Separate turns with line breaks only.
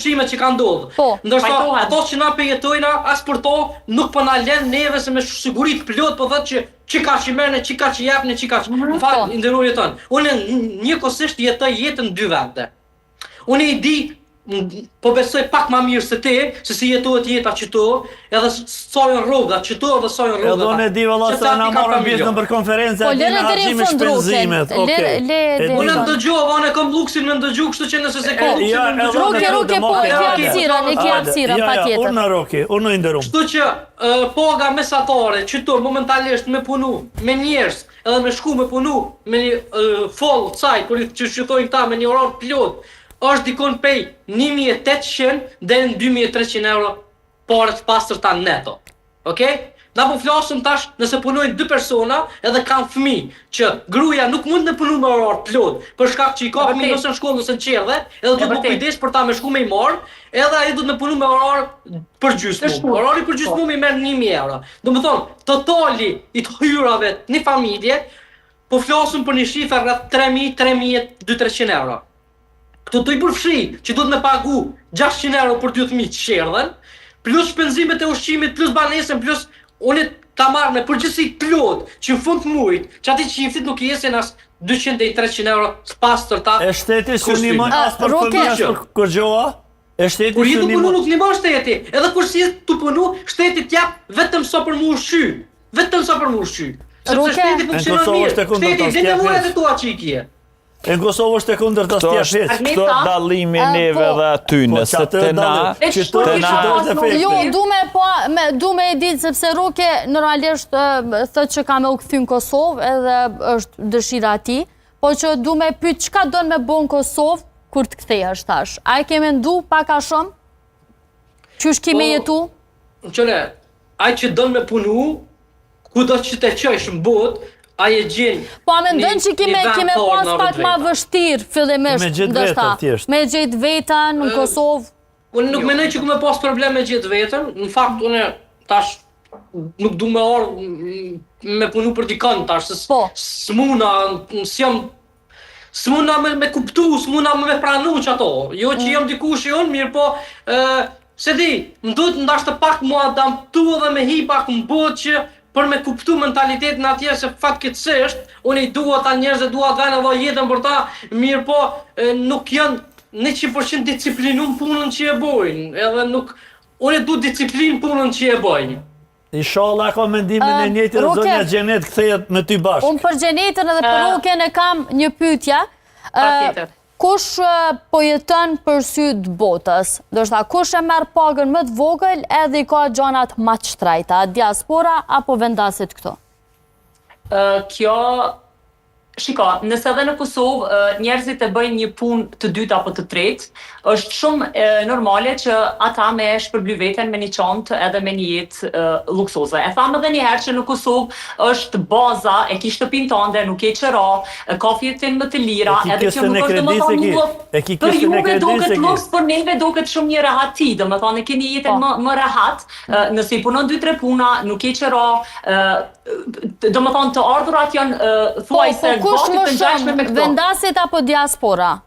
që ka ndodhur. Ndërsa ato që na përjetojna, as për to nuk po na lën neve se me siguri të plot po thotë që ka që merrne, që ka që japne, që ka që. Në fakt, nderuar jeton. Unë njëkohësisht jetoj jetën në dy vende. Unë i di, po besoj pak ma mirë se ti, se si jetohet jeta qëto, edhe sojën rrugët qëto edhe sojën rrugët.
Edhe unë e di valla se na marrën pjesën për konferencë aty në harxhime shpenzimet.
Unë ndëgjova, unë kam luksin me ndëgju, kështu që nëse se ka luksin me ndëgju.
Roke, po e ke hapësirën, patjetër.
Unë Roke, unë i nderum.
Kështu që paga mesatare qëto momentalisht me punu me njerëz, edhe me shku me punu me një full site, kur që shqytojnë ta me një orar plot, është dikon pej 1.800 dhe në 2.300 euro pare të pastërta neto. Okej? Na po flasëm tash nëse punojnë dy persona edhe kanë fëmijë, që gruaja nuk mund të punojë me orar plot, për shkak që i ka fëmijë nëse në shkollë nëse në qerdhe, edhe duhet të kujdes për ta me shku me i marr, edhe ai duhet të punojë me orar për gjysmë. Orari për gjysmë i merr 1.000 euro. Domethënë, totali i të hyrave në familje, po flasëm për një shifër rreth 3.300 euro. Këto të i përfshi që duhet me pagu 600 euro për 2 fëmijë të qerdhen, plus shpenzimet e ushqimit, plus banesën, plus unë ta marrë me përgjithësi plot, që në fund të muajit, që ati qiftit nuk i jesin as 200 dhe 300 euro pastër ta.
E shteti së nimon as për fëmijë as për kërgjoha? E shteti
kur
së
jetë punu nuk nimon shteti, edhe kur si jetë të punu, shteti t'jap vetëm sa për mu ushqy. Vetëm sa për mu ushqy. Sepse shteti funksionon mirë, shteti dhe në muajt e tua që i kje.
E në Kosovë është e kundër të stjash heq.
Këto dalimi neve dhe aty, nëse të na...
Jo, du me e ditë, sepse Roke normalisht thët që ka me u këthy në Kosovë, edhe është dëshira ati, po që du me pytë qka do në me bo në Kosovë, kur të këthej është tash. A e keme ndu pak a shumë? Qysh kime jetu?
Qëre, a që do në me punu, ku do që të qëjsh në botë, aje gjenë.
Po a me ndën që kime pas pak ma vështirë fillimisht, me gjithë vetën në Kosovë?
Unë nuk menoj që ku me pas problem me gjithë vetën, në fakt unë tash nuk du me orë me punu për dikën tash, se s'muna, s'muna me kuptu, s'muna me pranu që ato, jo që jam dikush i unë, mirë po, se di, më duhet ndashtë pak mua damtu dhe me hi pak më botë që për me kuptu mentalitetin atje se fatkeqësisht, unë i dua ta njerëz e dua të edhe jetën për ta, mirë po nuk janë 100% disciplinum punën që e bojnë, edhe nuk, unë e du disiplinë punën që e bojnë.
Inshallah ka mendimin e njëjtë dhe zonja Xhenet kthehet me ty bashkë.
Unë për Xhenetën edhe për Roken e kam një pyetje. Kush po jeton për sy të botës? Do shta, kush e merr pagën më të vogël edhe i ka gjanat më të shtrejta, diaspora apo vendasit këto?
Kjo, shiko, nëse edhe në Kosovë njerëzit e bëjnë një punë të dytë apo të tretë, është shumë normale që ata me shpërbly veten me një çantë edhe me një jetë luksoze. E thamë edhe një herë që në Kosovë është baza e ki shtëpinë tënde, nuk ke qira, ka fjetin më të lira, edhe kjo nuk është domethënë për juve duket luks, për neve duket shumë një rehati, domethënë e keni jetën më rehat, nëse i punon 2-3 puna, nuk ke qira, domethënë të ardhurat janë thuajse
kush më shumë, vendasit apo diaspora?